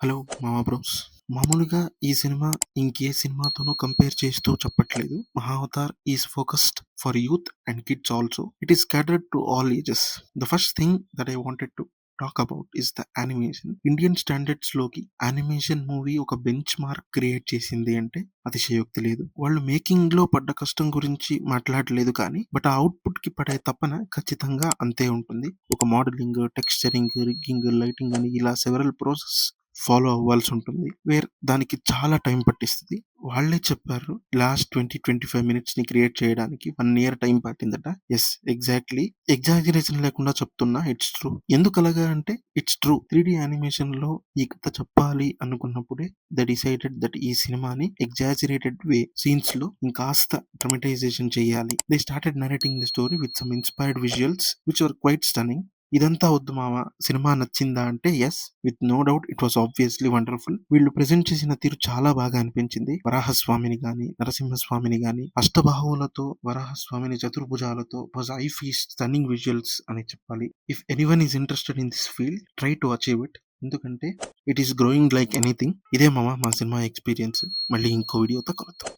Hello మామ bros. మామూలుగా ఈ సినిమా ఇంకే సినిమాతోనూ కంపేర్ చేస్తూ చెప్పట్లేదు. 'Mahavatar' is focused for youth and kids also. It is క్యాటర్డ్ to all ages. The first thing that I wanted to talk about is the animation. Indian standards లోకి animation movie ఒక bench mark create చేసింది అంటే అతిశయోక్తి లేదు. వాళ్ళు making లో పడ్డ కష్టం గురించి మాట్లాడలేదు కానీ బట్ ఆ అవుట్పుట్ కి పడే తపన ఖచ్చితంగా అంతే ఉంటుంది. ఒక మోడలింగ్, టెక్స్చరింగ్, రిగ్గింగ్, లైటింగ్ అని ఇలా సెవరల్ ప్రాసెస్ ఫాలో అవ్వాల్సి ఉంటుంది. దానికి చాలా టైం పట్టిస్తది. వాళ్ళే చెప్పారు లాస్ట్ 25 మినిట్స్ ని క్రియేట్ చేయడానికి 1 ఇయర్ టైం పట్టిందట. Yes, exactly. ఎగ్జాజరేషన్ లేకుండా చెప్తున్నా, ఇట్స్ ట్రూ. ఎందుకలాగా అంటే ఇట్స్ ట్రూ. 3 యానిమేషన్ లో ఈ కథ చెప్పాలి అనుకున్నప్పుడే దే డిసైడెడ్ దట్ ఈ సినిమాని ఎగ్జాజరేటెడ్ సీన్స్ లో ఇంకాస్త డ్రమటైజేషన్ చేయాలి. They started narrating the story with some inspired visuals which were quite stunning. ఇదంతా వద్దు మామ, సినిమా నచ్చిందా అంటే yes, with no doubt it was obviously wonderful. వీళ్ళు ప్రెజెంట్ చేసిన తీరు చాలా బాగా అనిపించింది. వరాహస్వామిని గాని, నరసింహస్వామిని గాని, అష్టబాహువులతో వరాహస్వామిని చతుర్భుజాలతో was eye feast stunning visuals అని చెప్పాలి. If anyone is interested in this field, try to achieve it. ఎందుకంటే it is growing like anything. ఇదే మామ మా సినిమా ఎక్స్పీరియన్స్. మళ్ళీ ఇంకో వీడియోతో కలుద్దాం.